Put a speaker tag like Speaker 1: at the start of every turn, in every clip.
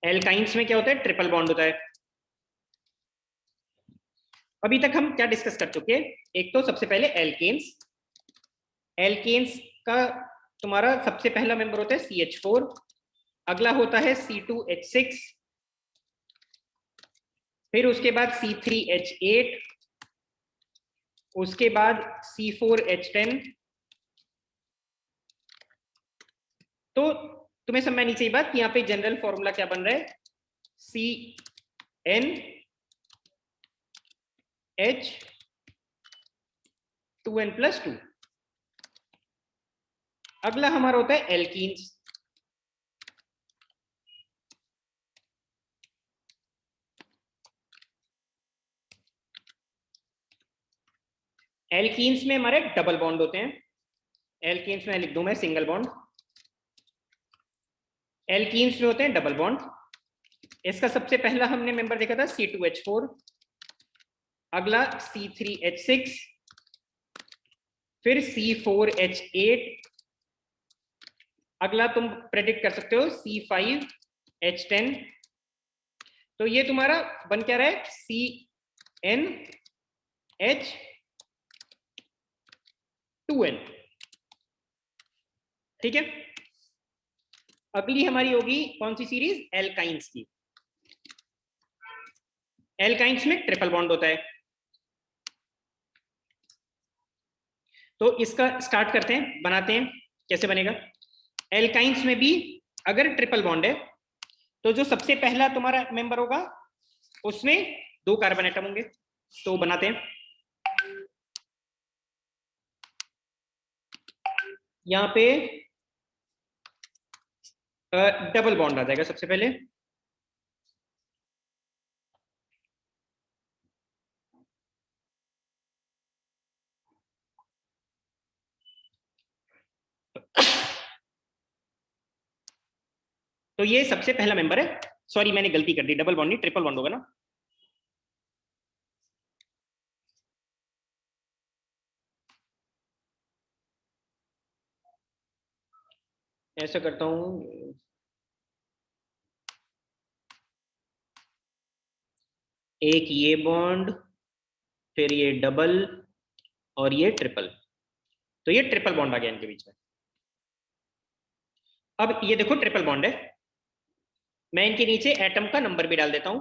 Speaker 1: Alkynes में क्या होता है, ट्रिपल बॉन्ड होता है। अभी तक हम क्या डिस्कस कर चुके हैं, एक तो सबसे पहले एल्केन्स। एल्केन्स का तुम्हारा सबसे पहला मेंबर होता है CH4, अगला होता है C2H6, फिर उसके बाद C3H8, उसके बाद C4H10। तो तुम्हें समझ नहीं चाहिए बात कि यहाँ पे जनरल फॉर्मूला क्या बन रहा है, CnH2n+2। अगला हमारा होता है एल्कीन्स। एल्कीन्स में हमारे डबल बॉन्ड होते हैं। एल्कीन्स में लिख दूं मैं सिंगल बॉन्ड, एल्कीन्स में होते हैं डबल बॉन्ड। इसका सबसे पहला हमने मेंबर देखा था C2H4, अगला C3H6, फिर C4H8, अगला तुम प्रेडिक्ट कर सकते हो C5H10। तो ये तुम्हारा बन क्या रहा है, CnH2n। ठीक है, अगली हमारी होगी कौन सी सीरीज, एल्काइंस की। एल्काइंस में ट्रिपल बॉन्ड होता है। तो इसका स्टार्ट करते हैं, बनाते हैं, कैसे बनेगा। एल्काइंस में भी अगर ट्रिपल बॉन्ड है तो जो सबसे पहला तुम्हारा मेंबर होगा उसमें 2 कार्बन एटम होंगे। तो बनाते हैं, यहां पे डबल बॉन्ड आ जाएगा सबसे पहले। तो ये सबसे पहला मेंबर है, सॉरी मैंने गलती कर दी, डबल बॉन्ड नहीं ट्रिपल बॉन्ड होगा ना। ऐसा करता हूं, एक ये बॉन्ड, फिर ये डबल और ये ट्रिपल। तो ये ट्रिपल बॉन्ड आ गया इनके बीच में। अब ये देखो ट्रिपल बॉन्ड है, मैं इनके नीचे एटम का नंबर भी डाल देता हूं।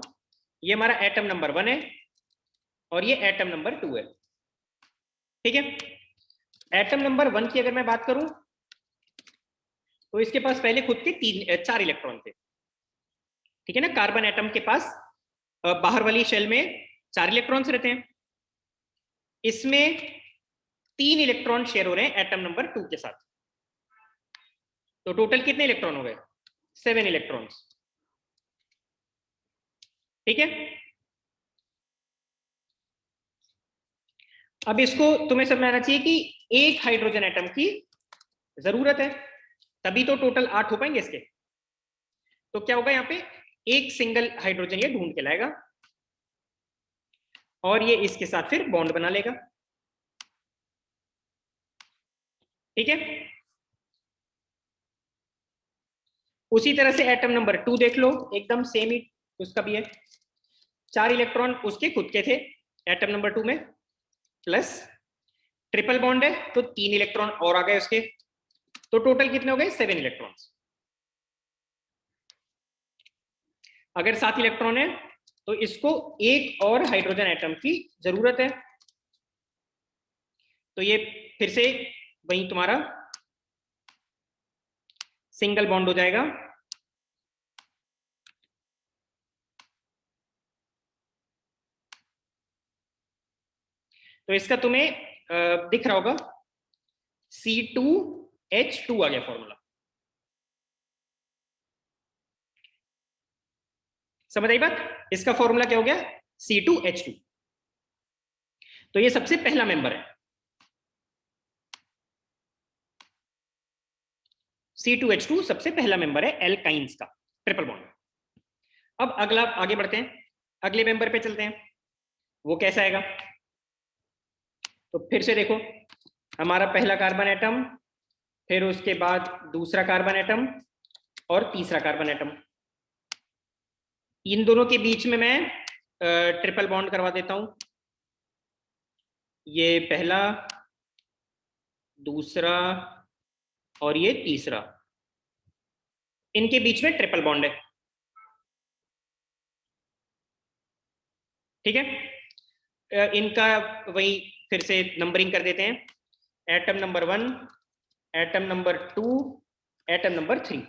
Speaker 1: ये हमारा एटम नंबर 1 है और ये एटम नंबर 2 है। ठीक है, एटम नंबर 1 की अगर मैं बात करूं तो इसके पास पहले खुद के 4 इलेक्ट्रॉन थे। ठीक है ना, कार्बन एटम के पास बाहर वाली शेल में 4 इलेक्ट्रॉन्स रहते हैं, इसमें 3 इलेक्ट्रॉन शेयर हो रहे हैं एटम नंबर 2 के साथ। तो टोटल कितने इलेक्ट्रॉन हो गए, 7 इलेक्ट्रॉन्स। ठीक है, अब इसको तुम्हें समझ आना चाहिए कि एक हाइड्रोजन एटम की जरूरत है, तभी तो टोटल 8 हो पाएंगे इसके। तो क्या होगा, यहाँ पे एक सिंगल हाइड्रोजन ये ढूंढ के लाएगा और ये इसके साथ फिर बॉन्ड बना लेगा। ठीक है, उसी तरह से एटम नंबर 2 देख लो, एकदम सेम ही उसका भी है। 4 इलेक्ट्रॉन उसके खुद के थे एटम नंबर 2 में, प्लस ट्रिपल बॉन्ड है तो 3 इलेक्ट्रॉन और आ गए उसके। तो टोटल कितने हो गए, 7 इलेक्ट्रॉन्स। अगर 7 इलेक्ट्रॉन है तो इसको एक और हाइड्रोजन एटम की जरूरत है। तो ये फिर से वही तुम्हारा सिंगल बॉन्ड हो जाएगा। तो इसका तुम्हें दिख रहा होगा C2H2 आ गया फॉर्मूला। समझ आई बात, इसका फॉर्मूला क्या हो गया, C2H2। तो ये सबसे पहला मेंबर है, C2H2 सबसे पहला मेंबर है एल्काइंस का, ट्रिपल बॉन्ड। अब अगला आगे बढ़ते हैं, अगले मेंबर पे चलते हैं, वो कैसा आएगा। तो फिर से देखो, हमारा पहला कार्बन एटम, फिर उसके बाद दूसरा कार्बन एटम और तीसरा कार्बन एटम। इन दोनों के बीच में मैं ट्रिपल बॉन्ड करवा देता हूं। ये पहला, दूसरा और ये तीसरा, इनके बीच में ट्रिपल बॉन्ड है। ठीक है, इनका वही फिर से नंबरिंग कर देते हैं। Atom number 1, atom number 2, atom number 3।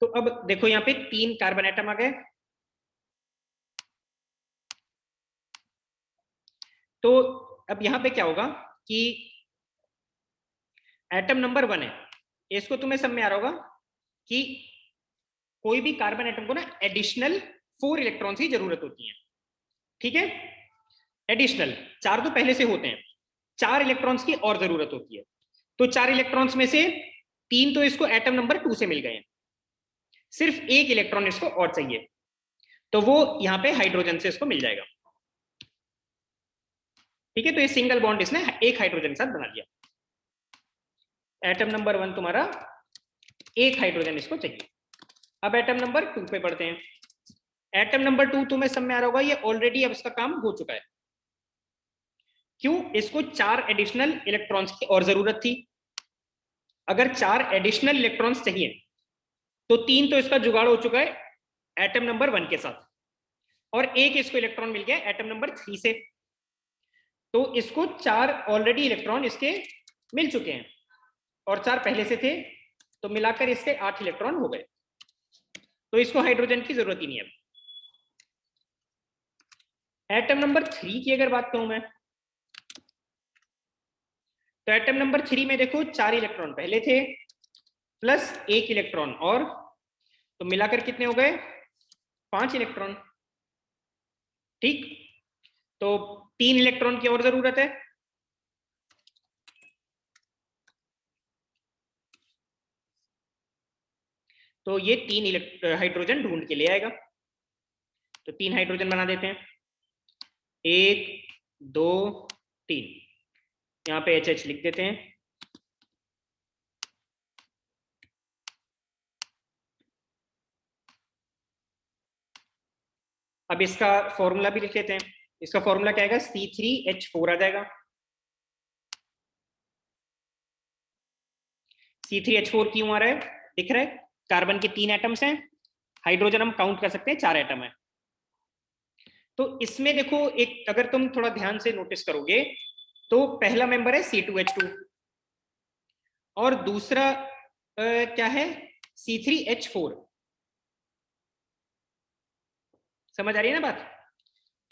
Speaker 1: तो अब देखो यहाँ पे 3 कार्बन एटम आ गए। तो अब यहाँ पे क्या होगा कि एटम नंबर 1 है, इसको तुम्हें समझ में आ रहा होगा कि कोई भी कार्बन एटम को ना एडिशनल 4 इलेक्ट्रॉन्स की जरूरत होती है। ठीक है, एडिशनल, 4 तो पहले से होते हैं, 4 इलेक्ट्रॉन्स की और जरूरत होती है। तो 4 इलेक्ट्रॉन्स में से 3 तो इसको एटम नंबर 2 से मिल गए हैं, सिर्फ 1 इलेक्ट्रॉन इसको और चाहिए, तो वो यहां पे हाइड्रोजन से इसको मिल जाएगा। ठीक है, तो ये सिंगल बॉन्ड इसने एक हाइड्रोजन के साथ बना दिया। एटम नंबर 1 तुम्हारा 1 हाइड्रोजन इसको चाहिए। अब एटम नंबर 2 पे बढ़ते हैं। एटम नंबर 2 तुम्हें समझ में आ रहा होगा, ये ऑलरेडी अब इसका काम हो चुका है। क्यों? इसको 4 एडिशनल इलेक्ट्रॉन्स की और जरूरत थी। अगर 4 एडिशनल इलेक्ट्रॉन्स चाहिए तो 3 तो इसका जुगाड़ हो चुका है एटम नंबर 1 के साथ, और 1 इसको इलेक्ट्रॉन मिल गया एटम नंबर 3 से। तो इसको 4 ऑलरेडी इलेक्ट्रॉन इसके मिल चुके हैं और 4 पहले से थे, तो मिलाकर इसके 8 इलेक्ट्रॉन हो गए। तो इसको हाइड्रोजन की जरूरत ही नहीं है। एटम नंबर 3 की अगर बात करूं मैं, तो एटम नंबर 3 में देखो 4 इलेक्ट्रॉन पहले थे प्लस 1 इलेक्ट्रॉन और, तो मिलाकर कितने हो गए? 5 इलेक्ट्रॉन। ठीक, तो 3 इलेक्ट्रॉन की और जरूरत है। तो ये 3 हाइड्रोजन ढूंढ के ले आएगा। तो 3 हाइड्रोजन बना देते हैं, 1 2 3। यहां पे HH लिख देते हैं। अब इसका फॉर्मूला भी लिख लेते हैं। इसका फॉर्मूला क्या आएगा? C3H4 आ जाएगा। C3H4 क्यों आ रहा है? दिख रहा है, कार्बन के 3 एटम्स हैं, हाइड्रोजन हम काउंट कर सकते हैं 4 एटम है। तो इसमें देखो, एक अगर तुम थोड़ा ध्यान से नोटिस करोगे तो पहला मेंबर है C2H2 और दूसरा क्या है? C3H4। समझ आ रही है ना बात?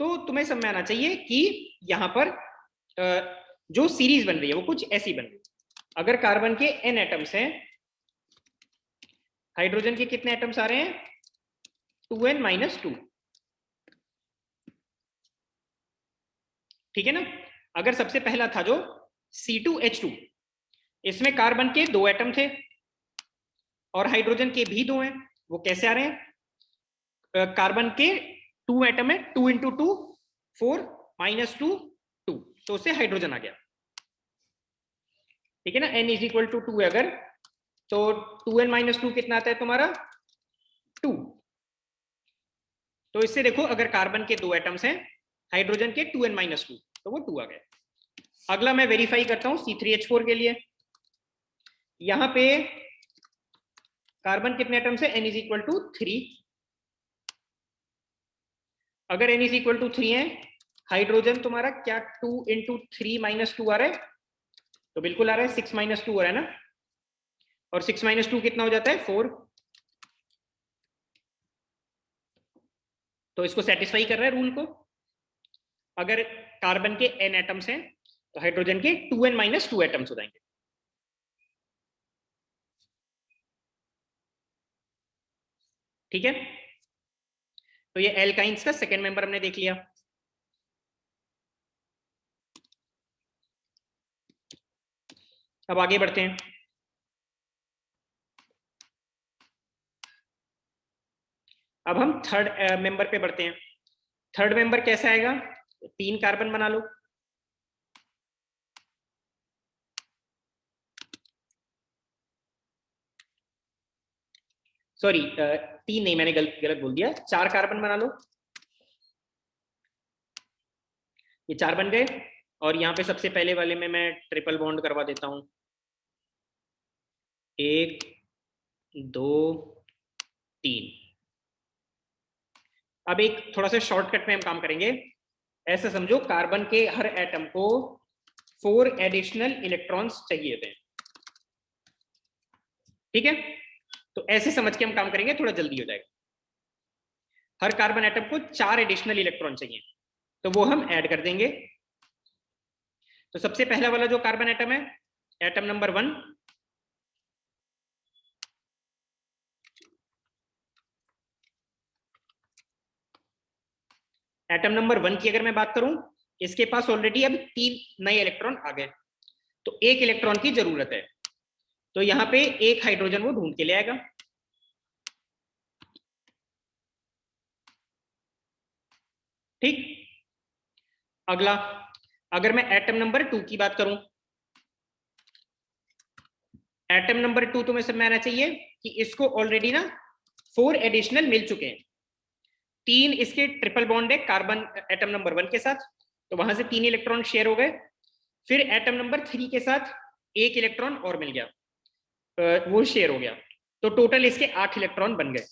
Speaker 1: तो तुम्हें समझ में आना चाहिए कि यहां पर जो सीरीज बन रही है वो कुछ ऐसी बन रही है। अगर कार्बन के n एटम्स हैं, हाइड्रोजन के कितने एटम्स आ रहे हैं? 2n-2। ठीक है ना? अगर सबसे पहला था जो C2H2, इसमें कार्बन के 2 एटम थे और हाइड्रोजन के भी 2 हैं। वो कैसे आ रहे हैं? कार्बन के 2 एटम है, 2 × 2 4 -2 2, तो उससे हाइड्रोजन आ गया। ठीक है ना? n = 2 है अगर, तो 2n-2 कितना आता है तुम्हारा? 2। तो इससे देखो, अगर कार्बन के 2 एटम्स हैं, हाइड्रोजन के 2n-2, तो वो 2 आ गए। अगला मैं वेरीफाई करता हूं C3H4 के लिए। यहां पे कार्बन कितने एटम्स है? n = 3। अगर n = 3 है, हाइड्रोजन तुम्हारा क्या 2 × 3 - 2 आ रहा है? तो बिल्कुल आ रहा है, 6 - 2 हो रहा है ना, और 6 - 2 कितना हो जाता है? 4। तो इसको सेटिस्फाई कर रहा है रूल को। अगर कार्बन के n एटम्स हैं तो हाइड्रोजन के 2n-2 एटम्स हो जाएंगे। ठीक है, तो ये एल्काइंस का सेकेंड मेंबर हमने देख लिया। अब आगे बढ़ते हैं। अब हम थर्ड मेंबर पे बढ़ते हैं। थर्ड मेंबर कैसा आएगा? 3 कार्बन बना लो, सॉरी 3 नहीं, मैंने गलत बोल दिया, 4 कार्बन बना लो। ये 4 बन गए, और यहाँ पे सबसे पहले वाले में मैं ट्रिपल बॉन्ड करवा देता हूँ। 1 2 3। अब एक थोड़ा सा शॉर्टकट में हम काम करेंगे। ऐसा समझो कार्बन के हर एटम को 4 एडिशनल इलेक्ट्रॉन्स चाहिए थे, ठीक है? तो ऐसे समझ के हम काम करेंगे, थोड़ा जल्दी हो जाएगा। हर कार्बन एटम को 4 एडिशनल इलेक्ट्रॉन चाहिए, तो वो हम ऐड कर देंगे। तो सबसे पहला वाला जो कार्बन एटम है, एटम नंबर 1, एटम नंबर 1 की अगर मैं बात करूं, इसके पास ऑलरेडी अब 3 नए इलेक्ट्रॉन आ गए, तो 1 इलेक्ट्रॉन की जरूरत है। तो यहां पे 1 हाइड्रोजन वो ढूंढ के ले आएगा। ठीक। अगला, अगर मैं एटम नंबर 2 की बात करूं, एटम नंबर 2 तुम्हें समझ में आना चाहिए कि इसको ऑलरेडी ना 4 एडिशनल मिल चुके हैं। 3 इसके ट्रिपल बॉन्ड है कार्बन एटम नंबर 1 के साथ, तो वहां से 3 इलेक्ट्रॉन शेयर हो गए। फिर एटम नंबर 3 के साथ 1 इलेक्ट्रॉन और मिल गया, वो शेयर हो गया, तो टोटल इसके 8 इलेक्ट्रॉन बन गए।